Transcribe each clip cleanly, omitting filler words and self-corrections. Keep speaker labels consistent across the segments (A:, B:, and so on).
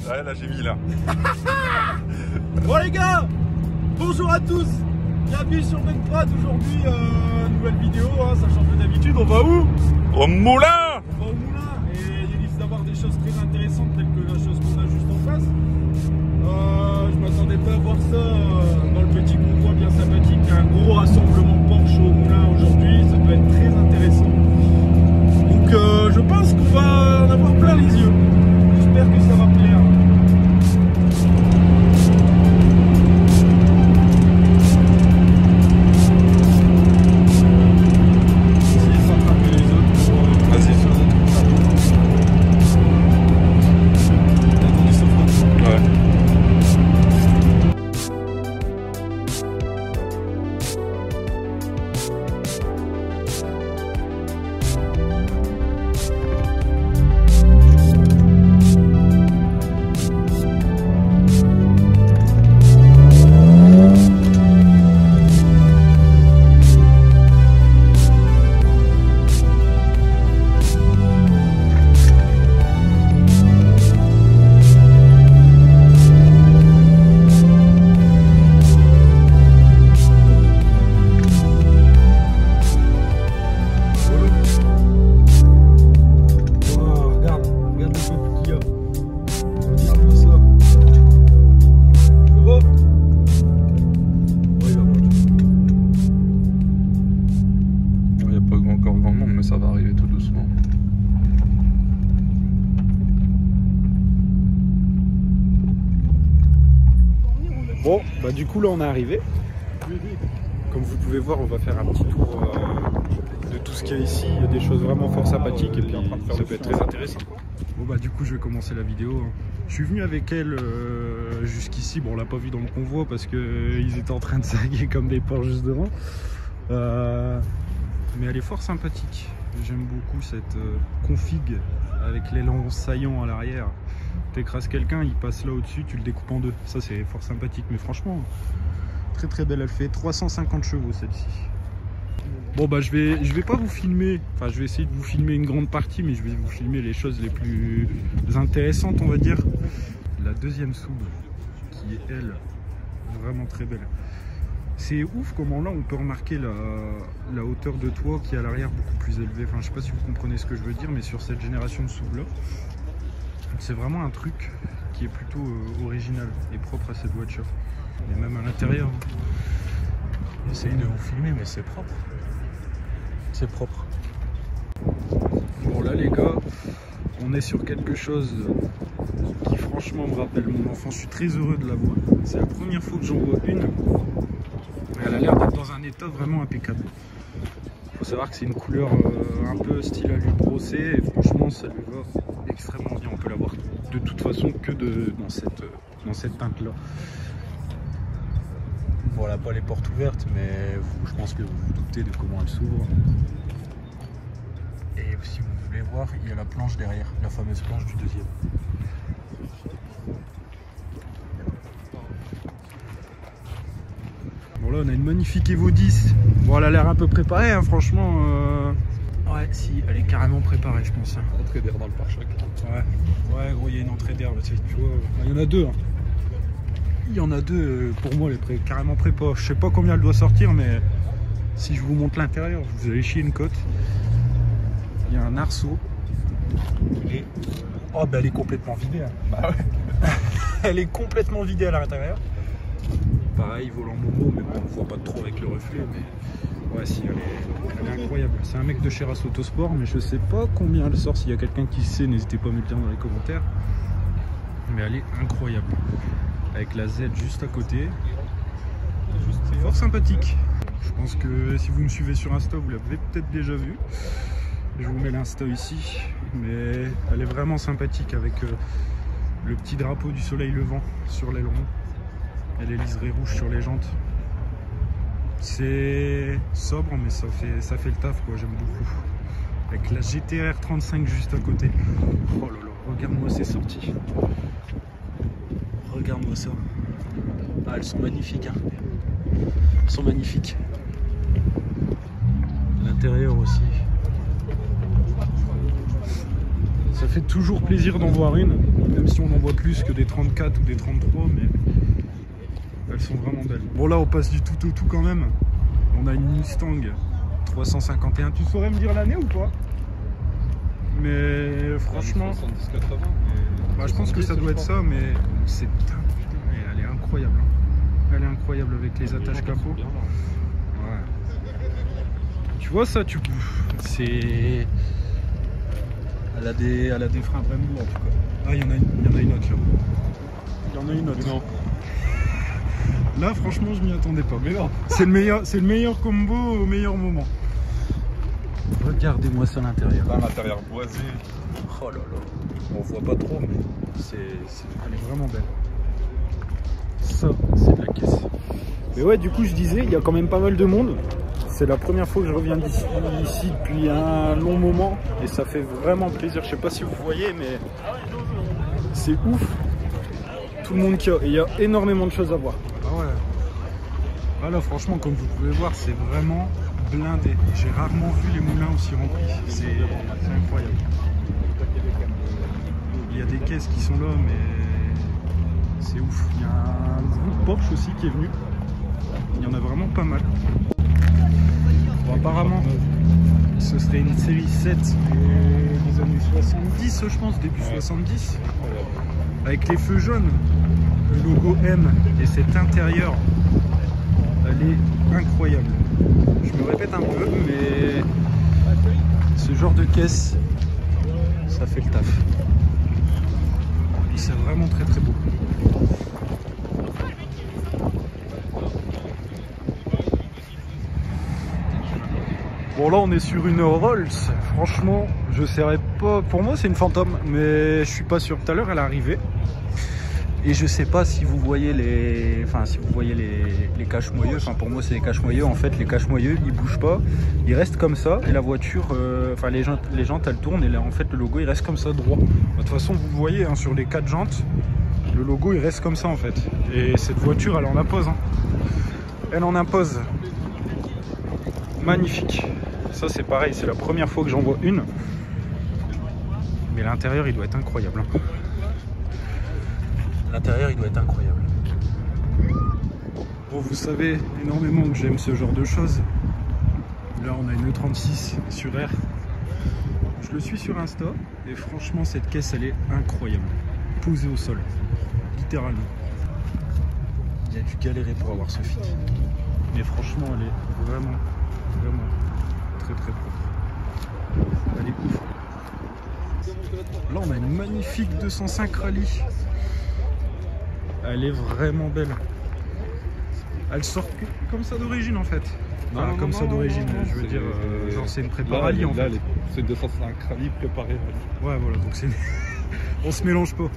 A: Ouais, là j'ai mis là.
B: Bon les gars, bonjour à tous. Bienvenue sur Menprad. Aujourd'hui, nouvelle vidéo, hein, ça change de d'habitude. On va où?
A: Au moulin.
B: On va au moulin et il risque d'avoir des choses très intéressantes telles que la chose qu'on a juste en face. Je m'attendais pas à voir ça dans le petit convoi bien sympathique. Il y a un gros rassemblement Porsche au moulin aujourd'hui, ça doit être très intéressant. Donc je pense qu'on va en avoir plein les yeux. J'espère que ça va plaire.
A: Ça va arriver tout doucement.
B: Bon, bah du coup là on est arrivé. Comme vous pouvez voir, on va faire un petit tour de tout ce qu'il y a ici. Il y a des choses vraiment fort sympathiques et puis ça peut être très intéressant. Bon bah du coup je vais commencer la vidéo. Je suis venu avec elle jusqu'ici. Bon, on l'a pas vu dans le convoi parce qu'ils étaient en train de saguer comme des porcs juste devant. Mais elle est fort sympathique. J'aime beaucoup cette config avec l'élan saillant à l'arrière. T'écrases quelqu'un, il passe là au-dessus, tu le découpes en deux. Ça c'est fort sympathique, mais franchement très très belle. Elle fait 350 chevaux celle-ci. Bon bah je vais pas vous filmer, enfin je vais essayer de vous filmer une grande partie, mais je vais vous filmer les choses les plus intéressantes on va dire. La deuxième sub qui est elle vraiment très belle. C'est ouf comment là on peut remarquer la hauteur de toit qui est à l'arrière beaucoup plus élevée. Enfin je sais pas si vous comprenez ce que je veux dire, mais sur cette génération de sub là, c'est vraiment un truc qui est plutôt original et propre à cette voiture. Et même à l'intérieur. J'essaye de vous filmer mais c'est propre. C'est propre. Bon là les gars, on est sur quelque chose qui franchement me rappelle mon enfance. Je suis très heureux de la voir. C'est la première fois que j'en vois une. Elle a l'air d'être dans un état vraiment impeccable. Il faut savoir que c'est une couleur un peu style alu brossé et franchement ça lui va extrêmement bien. On peut l'avoir de toute façon que dans cette teinte là. Voilà, pas les portes ouvertes, mais je pense que vous vous doutez de comment elle s'ouvre. Et si vous voulez voir, il y a la planche derrière, la fameuse planche du deuxième. Bon là on a une magnifique Evo 10. Bon elle a l'air un peu préparée hein, franchement. Ouais si, elle est carrément préparée je pense. Hein.
A: Entrée d'air dans le pare-choc.
B: Ouais gros, il y a une entrée d'air là, tu vois. Il y en a deux. Hein. Il y en a deux, pour moi elle est carrément prépa. Je sais pas combien elle doit sortir, mais si je vous montre l'intérieur, vous allez chier une cote. Il y a un arceau. Et... oh bah elle est complètement vidée. Hein. Bah ouais. Elle est complètement vidée à l'intérieur. Pareil, volant Momo, mais bon, on ne voit pas trop avec le reflet. Mais ouais, si, elle est incroyable. C'est un mec de chez Race Autosport, mais je sais pas combien elle sort. S'il y a quelqu'un qui sait, n'hésitez pas à me le dire dans les commentaires. Mais elle est incroyable. Avec la Z juste à côté. C'est fort sympathique. Je pense que si vous me suivez sur Insta, vous l'avez peut-être déjà vu. Je vous mets l'Insta ici. Mais elle est vraiment sympathique avec le petit drapeau du soleil levant sur l'aileron. Et les liserés rouges sur les jantes. C'est sobre mais ça fait le taf quoi, j'aime beaucoup. Avec la GTR 35 juste à côté. Oh là là, regarde-moi ces sorties. Regarde-moi ça. Ah, elles sont magnifiques hein. Elles sont magnifiques. L'intérieur aussi. Ça Ça fait toujours plaisir d'en voir une, même si on en voit plus que des 34 ou des 33, mais elles sont vraiment belles. Bon là on passe du tout au tout quand même. On a une Mustang 351. Tu saurais me dire l'année ou pas? Mais franchement,
A: 70-80.
B: bah, je pense que ça doit être ça, mais c'est putain, mais elle est incroyable. Hein. Elle est incroyable avec les attaches capot. Ouais. Tu vois ça, tu c'est. Elle a des freins vraiment lourds en tout cas. Ah, il y en a une autre là. Il y en a une autre.
A: Non.
B: Là, franchement, je m'y attendais pas.
A: Mais non.
B: C'est le meilleur combo au meilleur moment. Regardez-moi ça à l'intérieur.
A: Là, l'intérieur boisé.
B: Oh là là. On voit pas trop, mais elle est vraiment belle. Ça, c'est de la caisse. Mais ouais, du coup, je disais, il y a quand même pas mal de monde. C'est la première fois que je reviens ici depuis un long moment. Et ça fait vraiment plaisir. Je sais pas si vous voyez, mais c'est ouf. Tout le monde qu'il y a. Et il y a énormément de choses à voir. Ah ouais. Ah là, franchement, comme vous pouvez voir, c'est vraiment blindé. J'ai rarement vu les moulins aussi remplis. C'est incroyable. Il y a des caisses qui sont là, mais c'est ouf. Il y a un groupe Porsche aussi qui est venu. Il y en a vraiment pas mal. Bon, apparemment, ce serait une série 7 des années 70, je pense, début 70. Avec les feux jaunes, le logo M et cet intérieur, elle est incroyable. Je me répète un peu, mais ce genre de caisse, ça fait le taf. Et c'est vraiment très très beau. Bon là on est sur une Rolls, franchement je saurais pas, pour moi c'est une Phantom, mais je suis pas sûr. Tout à l'heure elle est arrivée et je sais pas si vous voyez les cache-moyeux, enfin pour moi c'est les cache-moyeux, en fait les cache-moyeux ils bougent pas, ils restent comme ça et la voiture, enfin les jantes elles tournent et là en fait le logo il reste comme ça droit. De toute façon vous voyez hein, sur les 4 jantes, le logo il reste comme ça en fait. Et cette voiture elle en impose, hein. Elle en impose. Magnifique. Ça c'est pareil, c'est la première fois que j'en vois une. Mais l'intérieur il doit être incroyable. Hein. L'intérieur il doit être incroyable. Bon, vous savez énormément que j'aime ce genre de choses. Là on a une E36 sur R. Je le suis sur Insta et franchement cette caisse elle est incroyable. Posée au sol. Littéralement. Il y a dû galérer pour avoir ce fit. Mais franchement elle est vraiment très très propre. Elle est ouf. Là on a une magnifique 205 Rallye. Elle est vraiment belle. Elle sort comme ça d'origine en fait. Enfin,
A: non,
B: comme
A: non,
B: ça d'origine,
A: non,
B: je veux dire, genre c'est une prépa Rallye en fait.
A: Là, c'est 205 Rallye préparé.
B: Ouais voilà, donc c'est on se mélange pas.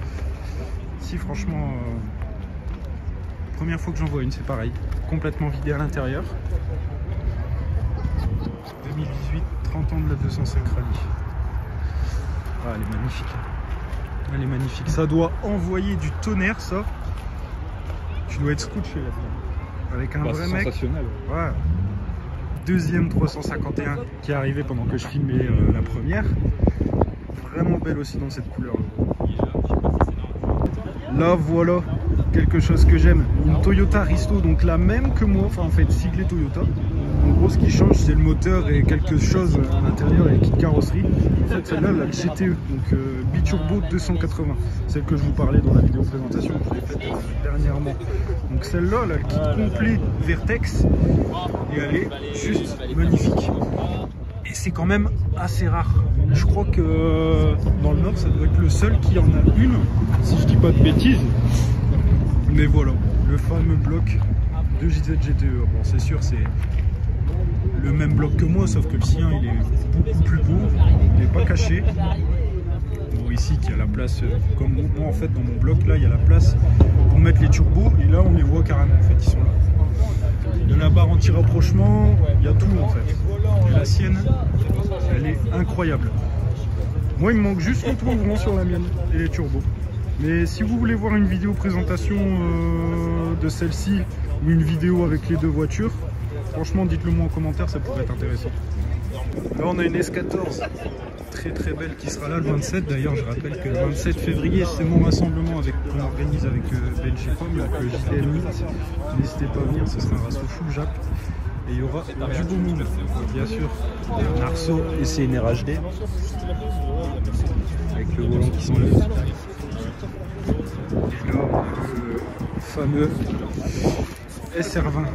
B: Si franchement, première fois que j'en vois une, c'est pareil. Complètement vidée à l'intérieur. 2018, 30 ans de la 205 Rallye. Ah, elle est magnifique. Elle est magnifique. Ça doit envoyer du tonnerre, ça. Tu dois être scotché là-dedans. Avec un vrai mec.
A: Sensationnel.
B: Ouais. Deuxième 351 qui est arrivé pendant que je filmais la première. Vraiment belle aussi dans cette couleur. Là, voilà quelque chose que j'aime. Une Toyota Risto, donc la même que moi, enfin en fait siglée Toyota. En gros, ce qui change, c'est le moteur et quelque chose à l'intérieur et les kits carrosserie. En fait, celle-là, la GTE, donc Biturbo 280, celle que je vous parlais dans la vidéo présentation que je l'ai faite dernièrement. Donc celle-là, elle a le kit complet Vertex et elle est juste magnifique. Et c'est quand même assez rare. Je crois que dans le Nord, ça doit être le seul qui en a une, si je dis pas de bêtises. Mais voilà, le fameux bloc de JZ GTE. Bon, c'est sûr, c'est le même bloc que moi, sauf que le sien, il est beaucoup plus beau, il n'est pas caché. Bon, ici, il y a la place, comme moi, en fait, dans mon bloc, là, il y a la place pour mettre les turbos, et là, on les voit carrément, en fait, ils sont là. Il y a la barre anti-rapprochement, il y a tout, en fait. Et la sienne, elle est incroyable. Moi, il me manque juste le toit ouvrant sur la mienne et les turbos. Mais si vous voulez voir une vidéo présentation de celle-ci ou une vidéo avec les deux voitures, franchement dites-le moi en commentaire, ça pourrait être intéressant. Là on a une S14 très belle qui sera là le 27. D'ailleurs, je rappelle que le 27 février, c'est mon rassemblement qu'on organise avec Belgicom, donc JDM. N'hésitez pas à venir, ce sera un rasso full Jap. Et il y aura du beau monde, bien sûr. Un Arceau et CNR HD. Avec le volant qui s'enlève. Et là, le fameux SR20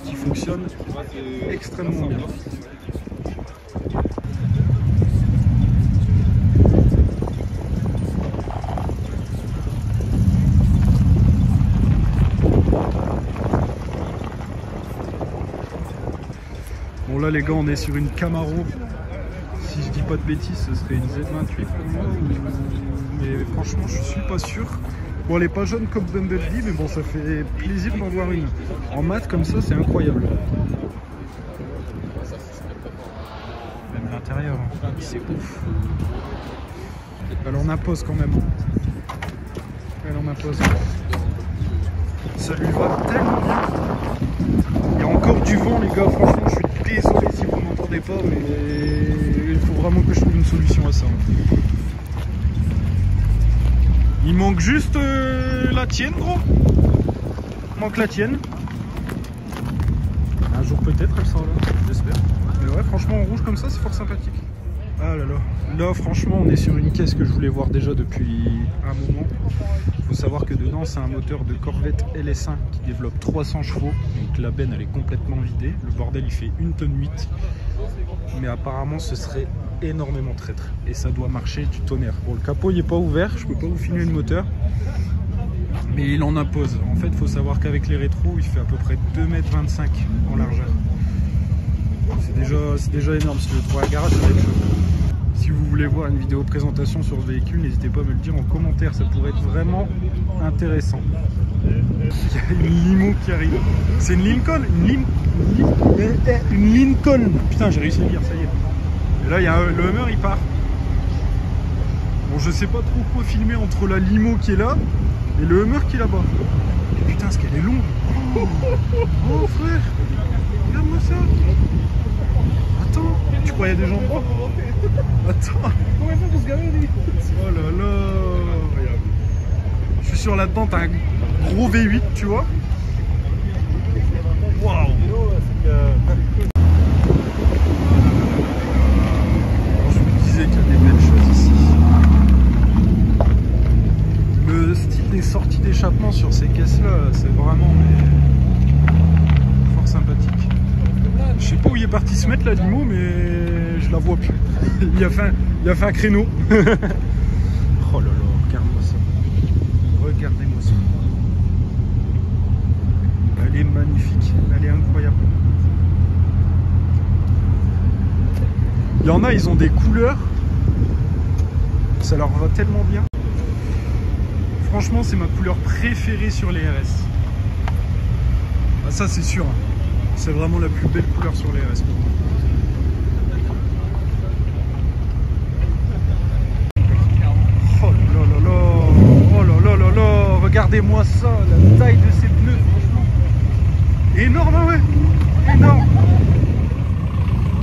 B: qui fonctionne extrêmement bien. Bon là les gars, on est sur une Camaro. Si je dis pas de bêtises, ce serait une Z28 pour moi. Mais franchement, je suis pas sûr. Bon, elle est pas jeune comme Bumblebee, mais bon, ça fait plaisir d'en voir une. En mat comme ça, c'est incroyable. Même l'intérieur, c'est ouf. Elle en impose quand même. Elle en impose. Ça lui va tellement bien. Il y a encore du vent les gars, franchement je suis désolé si vous m'entendez pas, mais il faut vraiment que je trouve une solution à ça. Il manque juste la tienne gros. Il manque la tienne. Un jour peut-être elle sera là, j'espère. Mais ouais, franchement en rouge comme ça c'est fort sympathique. Ah là là, là franchement on est sur une caisse que je voulais voir déjà depuis un moment. Il faut savoir que dedans c'est un moteur de Corvette LS1 qui développe 300 chevaux. Donc la benne elle est complètement vidée. Le bordel il fait 1,8 tonne. Mais apparemment ce serait énormément traître. Et ça doit marcher du tonnerre. Bon le capot il n'est pas ouvert, je peux pas vous filmer le moteur. Mais il en impose. En fait il faut savoir qu'avec les rétros il fait à peu près 2,25 m en largeur. C'est déjà énorme. Si je le trouve à la garage, ça va être chaud. Si vous voulez voir une vidéo présentation sur ce véhicule, n'hésitez pas à me le dire en commentaire, ça pourrait être vraiment intéressant. Il y a une limo qui arrive. C'est une Lincoln, une Lincoln. Putain, j'ai réussi à le dire, ça y est. Et là, il y a le Hummer, il part. Bon, je sais pas trop quoi filmer entre la limo qui est là et le Hummer qui est là-bas. Putain, ce qu'elle est longue. Oh frère, regarde-moi ça. Attends, tu croyais des gens droits? Attends. Comment il fait pour se garer lui? Oh là là. Je suis sur la tente un gros V8, tu vois. Waouh. Je me disais qu'il y a des belles choses ici. Le style des sorties d'échappement sur ces caisses-là, c'est vraiment fort sympathique. Je sais pas où il est parti se mettre la limo, mais je la vois plus. il a fait un créneau. Oh là là, regarde-moi ça. Regardez-moi ça. Elle est magnifique, elle est incroyable. Il y en a, ils ont des couleurs. Ça leur va tellement bien. Franchement, c'est ma couleur préférée sur les RS. Ah, ça, c'est sûr. C'est vraiment la plus belle couleur sur les RS. Oh là là là, oh là là là là, regardez-moi ça, la taille de ces pneus, franchement. Énorme, hein, ouais, énorme.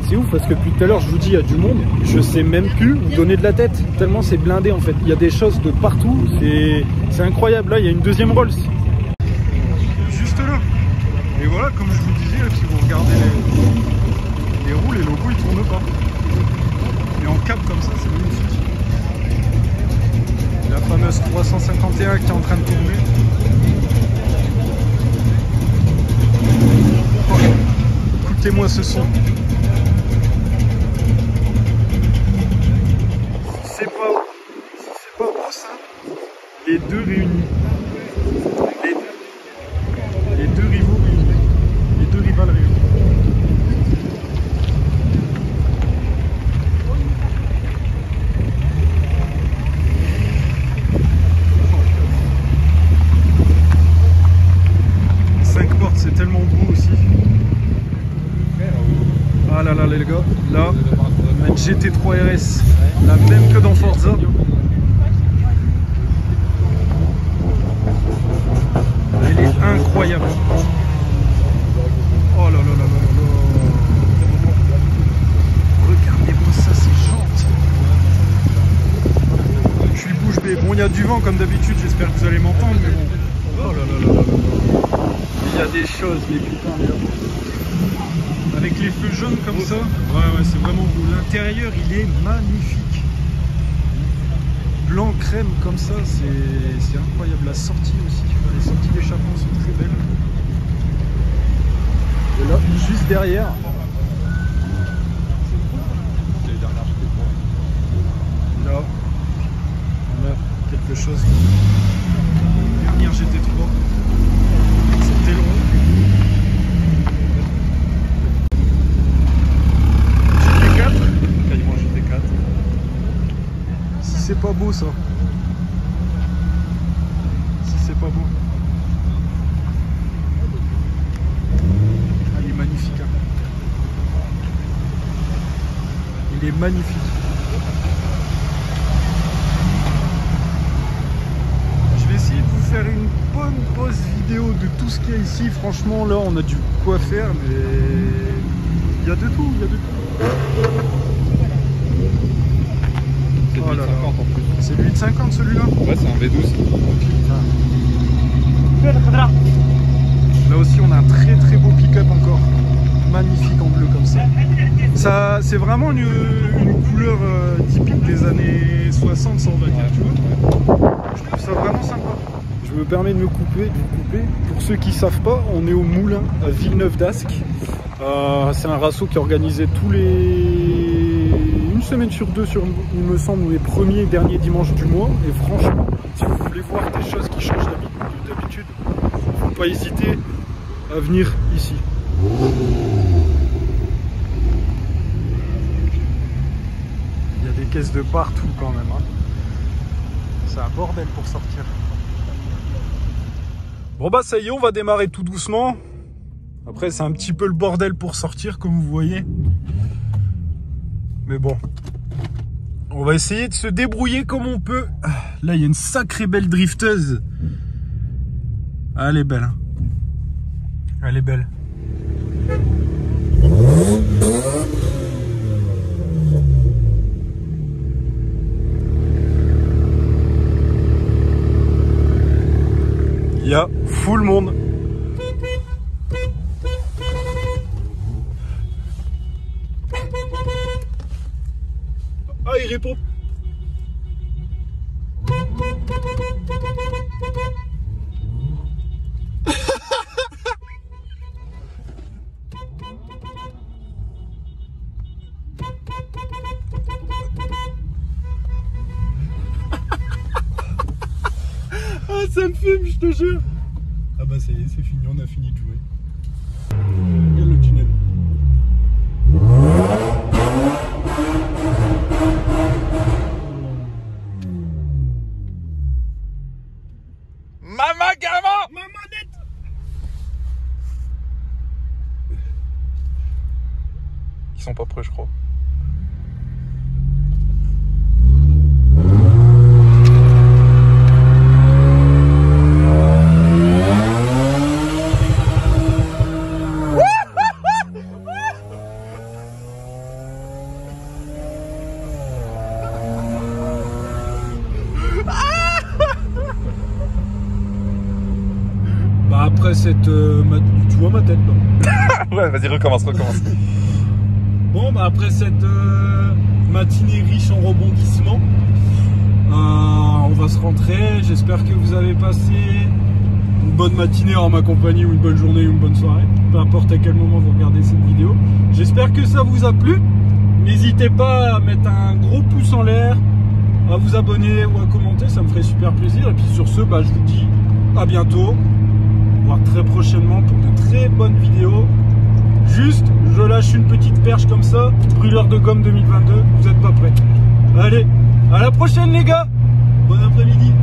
B: C'est ouf parce que depuis tout à l'heure je vous dis il y a du monde, je sais même plus où donner de la tête, tellement c'est blindé en fait. Il y a des choses de partout, c'est incroyable. Là il y a une deuxième Rolls. Juste là. Et voilà, comme je vous disais, si vous regardez les roues, les logos ils tournent pas. Et en cap comme ça, c'est magnifique. La fameuse 351 qui est en train de tourner. Oh, écoutez-moi ce son. C'est pas beau ça. Les deux réunis. Les deux rivaux réunis. Les deux rivales réunis. Cinq portes, c'est tellement beau aussi. Ah là là les gars, là, une GT3 RS, la même que dans Forza. Elle est incroyable. Oh là là là là là là. Regarde. couper. Bon, il y a du vent comme d'habitude, j'espère que vous allez m'entendre, mais bon. Oh là là là là là. Il y a des choses, mais putain, mais... Avec les feux jaunes comme ça, ouais, c'est vraiment beau. L'intérieur, il est magnifique. Blanc crème comme ça, c'est incroyable. La sortie aussi, les sorties d'échappement sont très belles. Et là, juste derrière, là, on a quelque chose. Dernière GT3, c'était long. GT4, quasiment GT4. Si c'est pas beau ça. Si c'est pas beau. Ah, il est magnifique. Hein. Il est magnifique. Je vais essayer de vous faire une bonne pause vidéo de tout ce qu'il y a ici. Franchement, là, on a du quoi faire, mais il y a de tout, il y a de tout.
A: C'est
B: Oh là
A: 850
B: là.
A: en plus.
B: C'est le 850 celui-là?
A: Ouais, c'est un V12.
B: Là aussi, on a un très très beau pick-up encore. Magnifique en bleu comme ça. C'est vraiment une couleur typique des années 60, ça on va dire, tu vois. Je trouve ça vraiment sympa. Je me permets de me couper. Pour ceux qui ne savent pas, on est au Moulin à Villeneuve d'Ascq. C'est un rasso qui est organisé une semaine sur deux, il me semble, les premiers et derniers dimanches du mois. Et franchement, si vous voulez voir des choses qui changent d'habitude, il ne faut pas hésiter à venir ici. Il y a des caisses de partout quand même. Hein. C'est un bordel pour sortir. Bon bah ça y est, on va démarrer tout doucement. Après c'est un petit peu le bordel pour sortir comme vous voyez. Mais bon, on va essayer de se débrouiller comme on peut. Là il y a une sacrée belle drifteuse. Ah, elle est belle. Hein. Elle est belle. Il y a full monde. Ah, il répond. Ah, ça me fume, je te jure. Ah bah ça y est, c'est fini, on a fini de jouer. Regarde le tunnel.
A: Maman, gamin!
B: Mamanette!
A: Ils sont pas prêts, je crois.
B: Après cette... tu vois ma tête là.
A: Ouais, vas-y, recommence.
B: Bon, bah après cette matinée riche en rebondissements, on va se rentrer. J'espère que vous avez passé une bonne matinée en ma compagnie, ou une bonne journée, ou une bonne soirée. Peu importe à quel moment vous regardez cette vidéo. J'espère que ça vous a plu. N'hésitez pas à mettre un gros pouce en l'air, à vous abonner ou à commenter, ça me ferait super plaisir. Et puis sur ce, bah, je vous dis à bientôt. Voir très prochainement pour de très bonnes vidéos. Juste, je lâche une petite perche comme ça, brûleur de gomme 2022, vous n'êtes pas prêts. Allez, à la prochaine les gars. Bon après-midi.